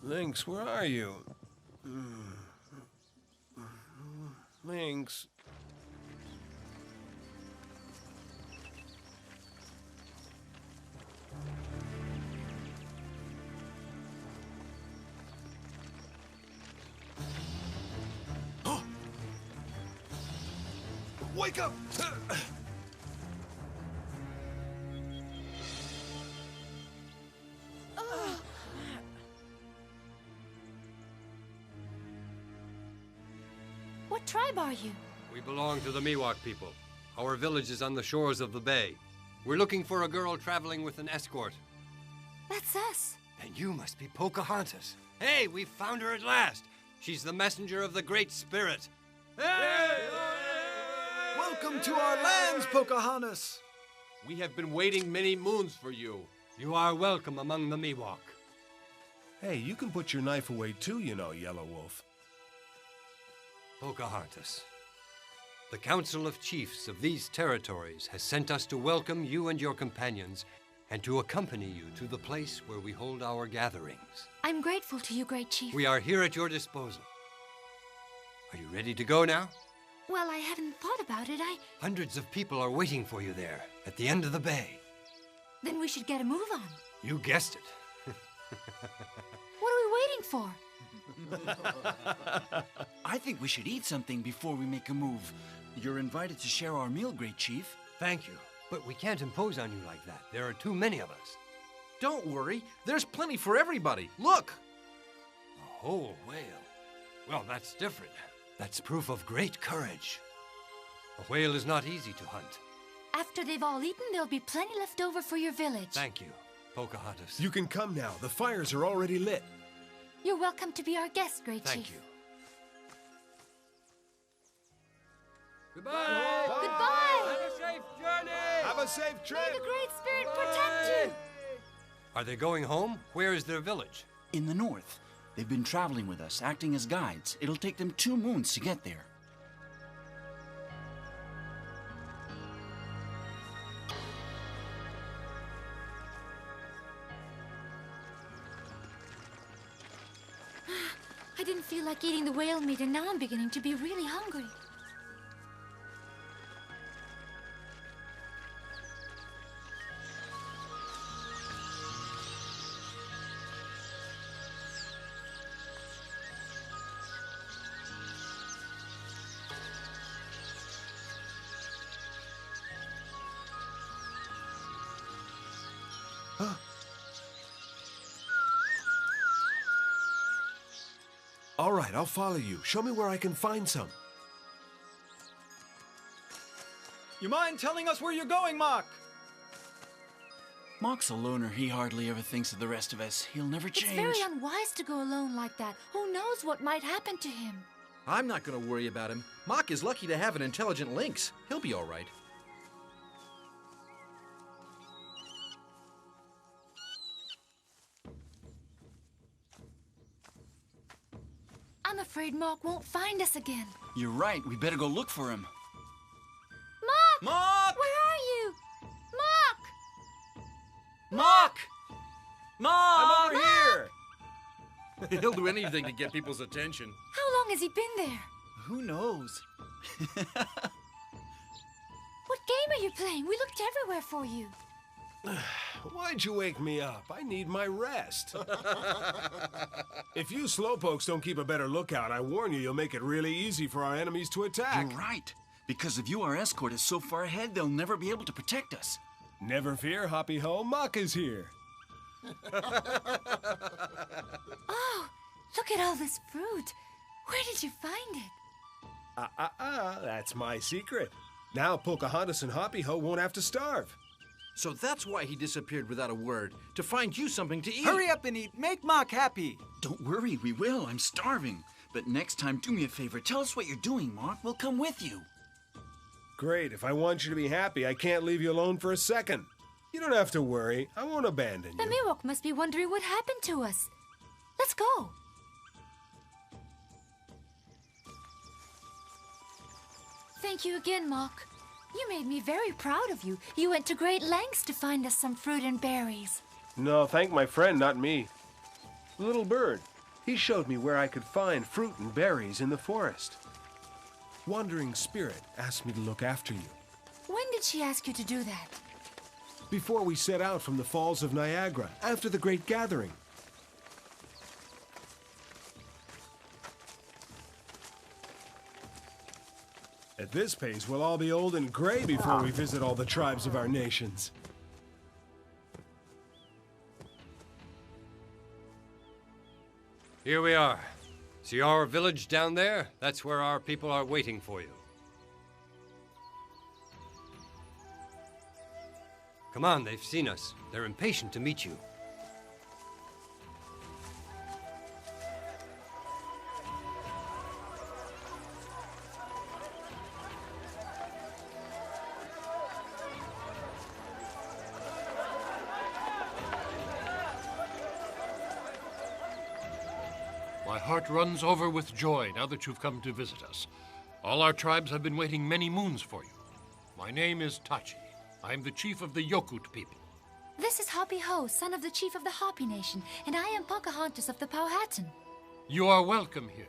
Lynx, where are you? Lynx. Wake up! What tribe are you? We belong to the Miwok people. Our village is on the shores of the bay. We're looking for a girl traveling with an escort. That's us. And you must be Pocahontas. Hey, we found her at last. She's the messenger of the Great Spirit. Hey! Welcome to our lands, Pocahontas! We have been waiting many moons for you. You are welcome among the Miwok. Hey, you can put your knife away too, you know, Yellow Wolf. Pocahontas, the Council of Chiefs of these territories has sent us to welcome you and your companions and to accompany you to the place where we hold our gatherings. I'm grateful to you, Great Chief. We are here at your disposal. Are you ready to go now? Well, I haven't thought about it. Hundreds of people are waiting for you there, at the end of the bay. Then we should get a move on. You guessed it. What are we waiting for? I think we should eat something before we make a move. You're invited to share our meal, Great Chief. Thank you, but we can't impose on you like that. There are too many of us. Don't worry, there's plenty for everybody. Look! A whole whale. Well, that's different. That's proof of great courage. A whale is not easy to hunt. After they've all eaten, there'll be plenty left over for your village. Thank you, Pocahontas. You can come now. The fires are already lit. You're welcome to be our guest, Great Chief. Thank you. Goodbye! Goodbye! Have a safe journey! Have a safe trip! May the Great Spirit protect you! Are they going home? Where is their village? In the north. They've been traveling with us, acting as guides. It'll take them 2 moons to get there. I didn't feel like eating the whale meat, and now I'm beginning to be really hungry. All right, I'll follow you. Show me where I can find some. You mind telling us where you're going, Mock? Mock's a loner. He hardly ever thinks of the rest of us. He'll never change. It's very unwise to go alone like that. Who knows what might happen to him? I'm not going to worry about him. Mock is lucky to have an intelligent lynx. He'll be all right. I'm afraid Mock won't find us again. You're right. We better go look for him. Mock! Mock! Where are you? Mock! Mock! Mock! I'm over here! He'll do anything to get people's attention. How long has he been there? Who knows? What game are you playing? We looked everywhere for you. Why'd you wake me up? I need my rest. If you slowpokes don't keep a better lookout, I warn you, you'll make it really easy for our enemies to attack. You're right. Because of you, our escort is so far ahead, they'll never be able to protect us. Never fear, Hoppy Ho. Mock is here. Oh, look at all this fruit. Where did you find it? That's my secret. Now Pocahontas and Hoppy Ho won't have to starve. So that's why he disappeared without a word, to find you something to eat. Hurry up and eat. Make Mock happy. Don't worry, we will. I'm starving. But next time, do me a favor. Tell us what you're doing, Mock. We'll come with you. Great. If I want you to be happy, I can't leave you alone for a second. You don't have to worry. I won't abandon The you. Miwok must be wondering what happened to us. Let's go. Thank you again, Mock. You made me very proud of you. You went to great lengths to find us some fruit and berries. No, thank my friend, not me. Little bird, He showed me where I could find fruit and berries in the forest. Wandering Spirit asked me to look after you. When did she ask you to do that? Before we set out from the Falls of Niagara, after the Great Gathering. At this pace, we'll all be old and gray before we visit all the tribes of our nations. Here we are. See our village down there? That's where our people are waiting for you. Come on, they've seen us. They're impatient to meet you. My heart runs over with joy now that you've come to visit us. All our tribes have been waiting many moons for you. My name is Tachi. I am the chief of the Yokut people. This is Hoppy Ho, son of the chief of the Hoppy Nation, and I am Pocahontas of the Powhatan. You are welcome here.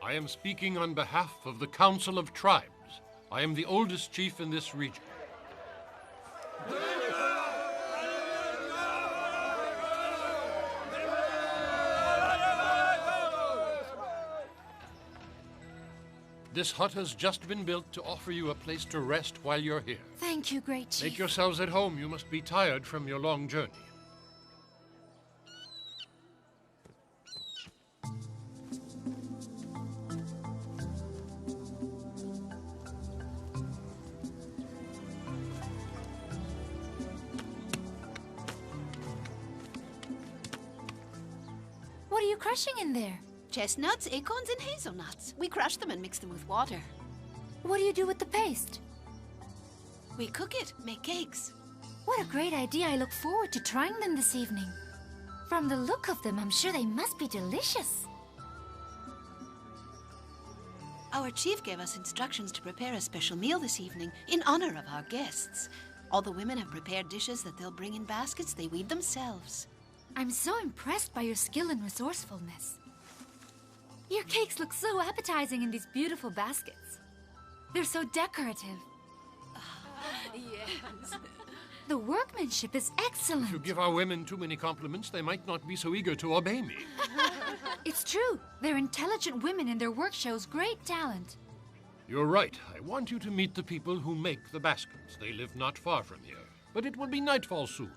I am speaking on behalf of the Council of Tribes. I am the oldest chief in this region. This hut has just been built to offer you a place to rest while you're here. Thank you, great chief. Make yourselves at home. You must be tired from your long journey. What are you crushing in there? Chestnuts, acorns, and hazelnuts. We crush them and mix them with water. What do you do with the paste? We cook it, make cakes. What a great idea. I look forward to trying them this evening. From the look of them, I'm sure they must be delicious. Our chief gave us instructions to prepare a special meal this evening in honor of our guests. All the women have prepared dishes that they'll bring in baskets they weave themselves. I'm so impressed by your skill and resourcefulness. Your cakes look so appetizing in these beautiful baskets. They're so decorative. Yes. The workmanship is excellent. If you give our women too many compliments, they might not be so eager to obey me. It's true. They're intelligent women and their work shows great talent. You're right. I want you to meet the people who make the baskets. They live not far from here. But it will be nightfall soon.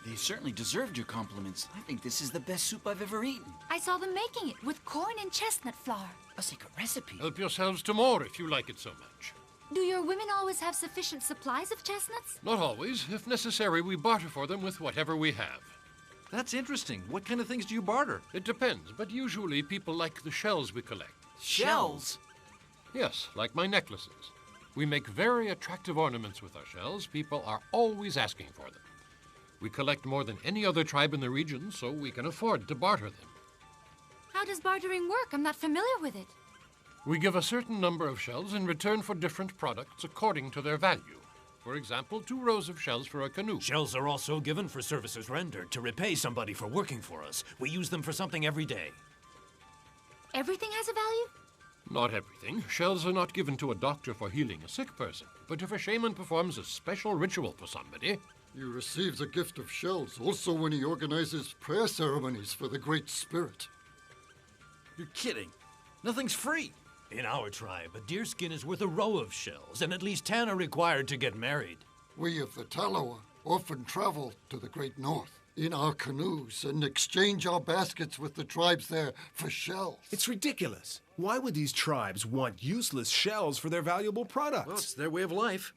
They certainly deserved your compliments. I think this is the best soup I've ever eaten. I saw them making it with corn and chestnut flour. A secret recipe. Help yourselves to more if you like it so much. Do your women always have sufficient supplies of chestnuts? Not always. If necessary, we barter for them with whatever we have. That's interesting. What kind of things do you barter? It depends, but usually people like the shells we collect. Shells? Yes, like my necklaces. We make very attractive ornaments with our shells. People are always asking for them. We collect more than any other tribe in the region, so we can afford to barter them. How does bartering work? I'm not familiar with it. We give a certain number of shells in return for different products according to their value. For example, 2 rows of shells for a canoe. Shells are also given for services rendered to repay somebody for working for us. We use them for something every day. Everything has a value? Not everything. Shells are not given to a doctor for healing a sick person. But if a shaman performs a special ritual for somebody... He receives a gift of shells also when he organizes prayer ceremonies for the Great Spirit. You're kidding. Nothing's free. In our tribe, a deerskin is worth a row of shells, and at least 10 are required to get married. We of the Talowa often travel to the Great North. in our canoes and exchange our baskets with the tribes there for shells. It's ridiculous. Why would these tribes want useless shells for their valuable products? Well, it's their way of life.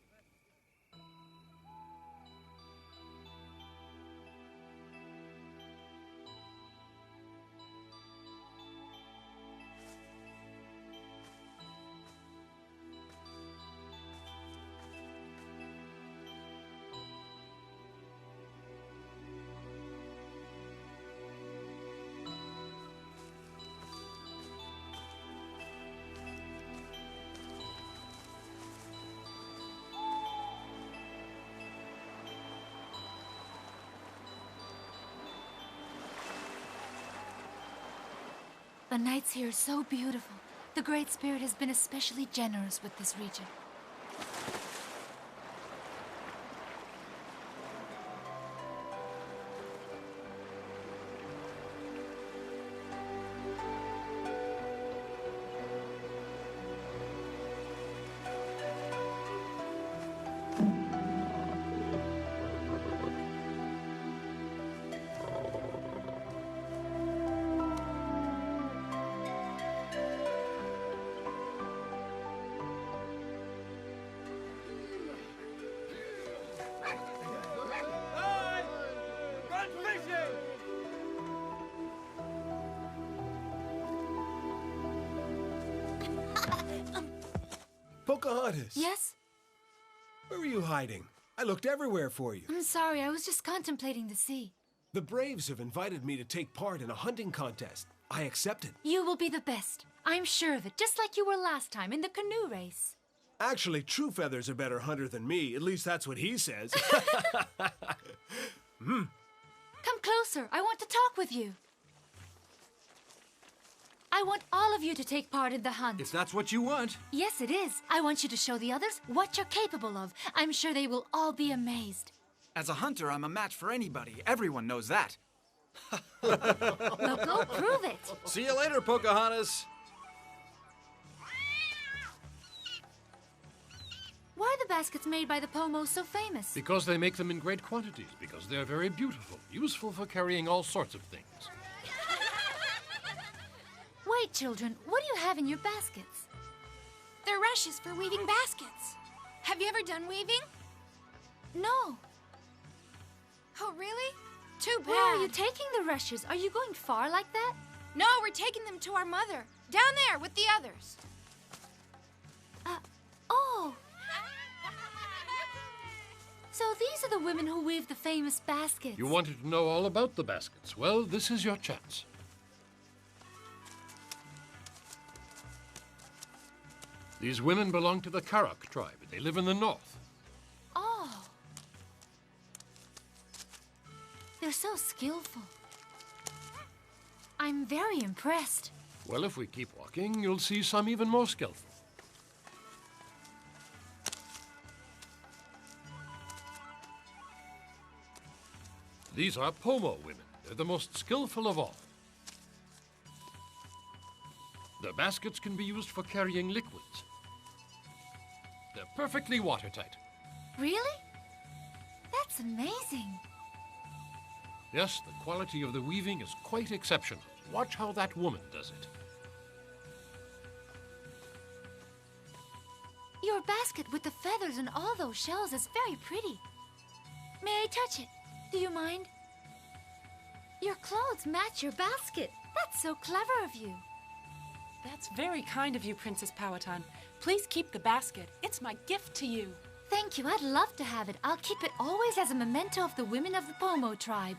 The nights here are so beautiful. The Great Spirit has been especially generous with this region. Pocahontas! Yes? Where were you hiding? I looked everywhere for you. I'm sorry, I was just contemplating the sea. The Braves have invited me to take part in a hunting contest. I accepted. You will be the best. I'm sure of it, just like you were last time in the canoe race. Actually, True Feather's a better hunter than me. At least that's what he says. Come closer. I want to talk with you. I want all of you to take part in the hunt. If that's what you want. Yes, it is. I want you to show the others what you're capable of. I'm sure they will all be amazed. As a hunter, I'm a match for anybody. Everyone knows that. Well, go prove it. See you later, Pocahontas. Why are the baskets made by the Pomos so famous? Because they make them in great quantities, because they're very beautiful, useful for carrying all sorts of things. Wait, children, what do you have in your baskets? They're rushes for weaving baskets. Have you ever done weaving? No. Oh, really? Too bad. Where are you taking the rushes? Are you going far like that? No, we're taking them to our mother. Down there with the others. Oh. So these are the women who weave the famous baskets. You wanted to know all about the baskets. Well, this is your chance. These women belong to the Karok tribe. They live in the north. Oh. They're so skillful. I'm very impressed. Well, if we keep walking, you'll see some even more skillful. These are Pomo women. They're the most skillful of all. Their baskets can be used for carrying liquids. They're perfectly watertight. Really? That's amazing. Yes, the quality of the weaving is quite exceptional. Watch how that woman does it. Your basket with the feathers and all those shells is very pretty. May I touch it? Do you mind? Your clothes match your basket. That's so clever of you. That's very kind of you, Princess Powhatan. Please keep the basket. It's my gift to you. Thank you. I'd love to have it. I'll keep it always as a memento of the women of the Pomo tribe.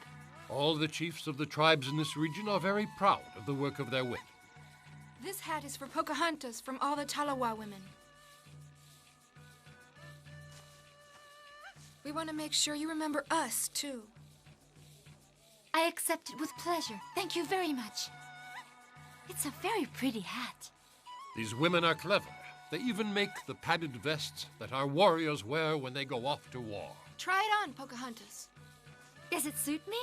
All the chiefs of the tribes in this region are very proud of the work of their women. This hat is for Pocahontas from all the Talowa women. We want to make sure you remember us, too. I accept it with pleasure. Thank you very much. It's a very pretty hat. These women are clever. They even make the padded vests that our warriors wear when they go off to war. Try it on, Pocahontas. Does it suit me?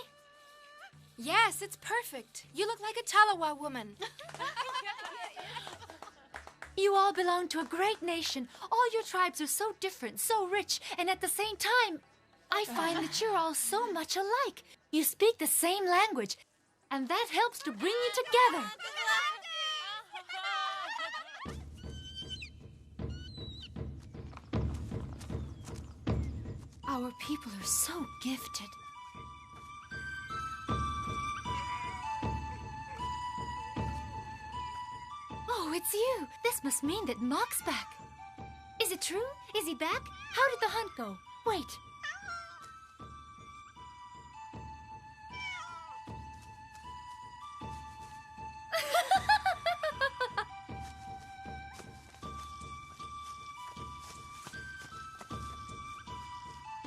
Yes, it's perfect. You look like a Talowa woman. You all belong to a great nation. All your tribes are so different, so rich, and at the same time, I find that you're all so much alike. You speak the same language, and that helps to bring you together. Our people are so gifted. Oh, it's you. This must mean that Mock's back. Is it true? Is he back? How did the hunt go? Wait.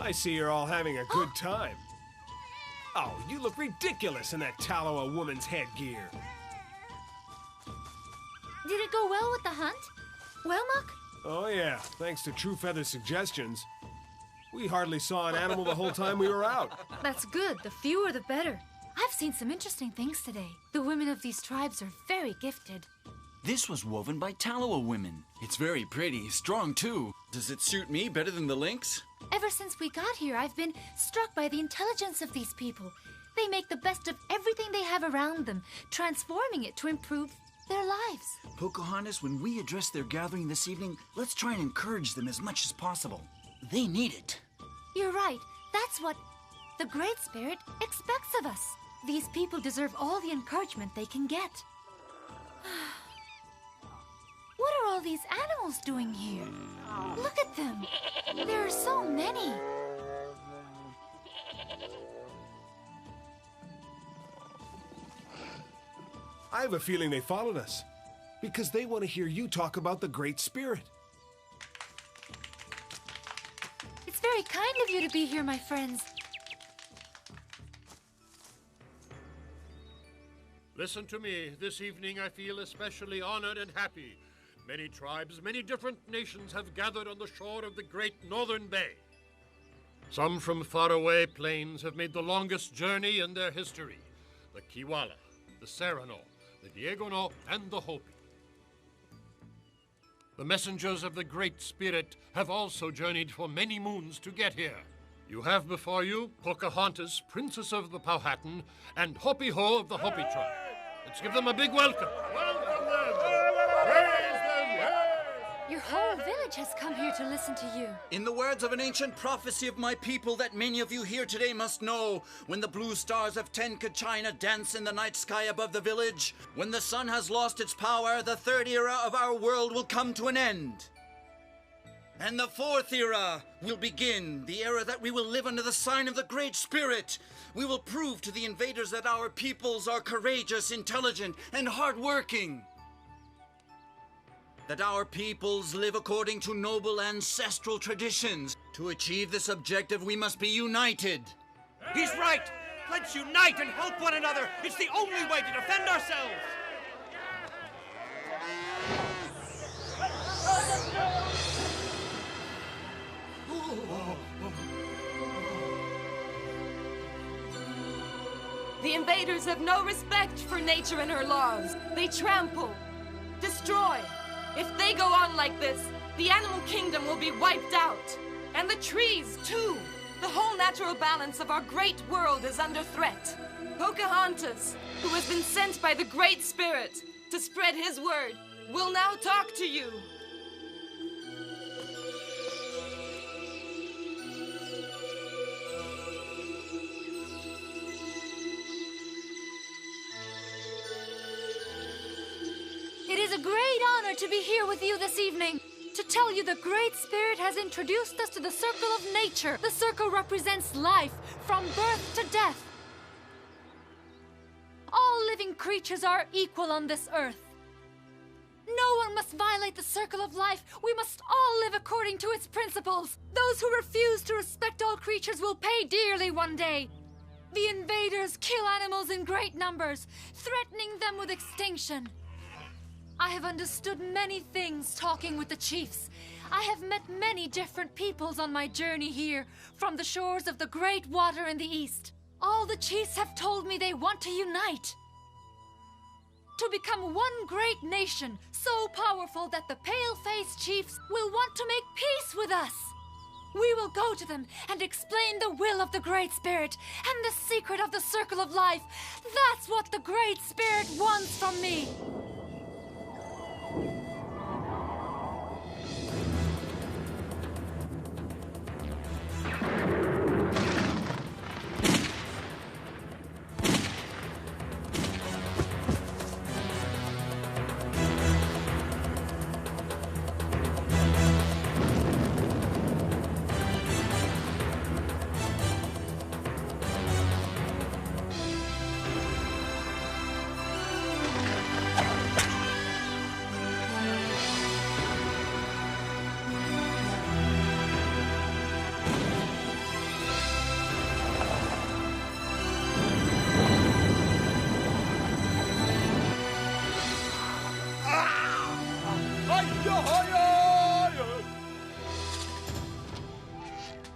I see you're all having a good time. Oh, you look ridiculous in that Talowa woman's headgear. Did it go well with the hunt? Well, Mock? Oh yeah, thanks to True Feather's suggestions. We hardly saw an animal the whole time we were out. That's good. The fewer the better. I've seen some interesting things today. The women of these tribes are very gifted. This was woven by Talowa women. It's very pretty, strong too. Does it suit me better than the lynx? Ever since we got here, I've been struck by the intelligence of these people. They make the best of everything they have around them, transforming it to improve their lives. Pocahontas, when we address their gathering this evening, let's try and encourage them as much as possible. They need it. You're right. That's what the Great Spirit expects of us. These people deserve all the encouragement they can get. What are all these animals doing here? Look at them. There are so many. I have a feeling they followed us because they want to hear you talk about the Great Spirit. It's very kind of you to be here, my friends. Listen to me. This evening I feel especially honored and happy. Many tribes, many different nations have gathered on the shore of the great northern bay. Some from faraway plains have made the longest journey in their history. The Kiwala, the Serrano, the Diegono, and the Hopi. The messengers of the Great Spirit have also journeyed for many moons to get here. You have before you Pocahontas, Princess of the Powhatan, and Hopi Ho of the Hopi tribe. Let's give them a big welcome. Welcome them! Praise them! Hey! Your whole village has come here to listen to you. In the words of an ancient prophecy of my people that many of you here today must know, when the blue stars of Tenkachina dance in the night sky above the village, when the sun has lost its power, the third era of our world will come to an end. And the fourth era will begin, the era that we will live under the sign of the Great Spirit. We will prove to the invaders that our peoples are courageous, intelligent, and hardworking. That our peoples live according to noble ancestral traditions. To achieve this objective, we must be united. He's right! Let's unite and help one another! It's the only way to defend ourselves! The invaders have no respect for nature and her laws. They trample, destroy. If they go on like this, the animal kingdom will be wiped out. And the trees, too. The whole natural balance of our great world is under threat. Pocahontas, who has been sent by the Great Spirit to spread his word, will now talk to you. It is a great honor to be here with you this evening. To tell you the Great Spirit has introduced us to the circle of nature. The circle represents life from birth to death. All living creatures are equal on this earth. No one must violate the circle of life. We must all live according to its principles. Those who refuse to respect all creatures will pay dearly one day. The invaders kill animals in great numbers, threatening them with extinction. I have understood many things talking with the chiefs. I have met many different peoples on my journey here, from the shores of the great water in the east. All the chiefs have told me they want to unite. To become one great nation, so powerful that the pale-faced chiefs will want to make peace with us. We will go to them and explain the will of the Great Spirit and the secret of the Circle of Life. That's what the Great Spirit wants from me.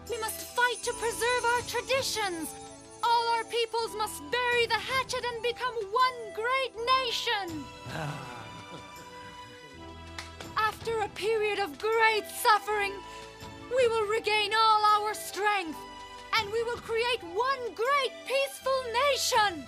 We must fight to preserve our traditions. All our peoples must bury the hatchet and become one great nation. After a period of great suffering, we will regain all our strength, and we will create one great peaceful nation.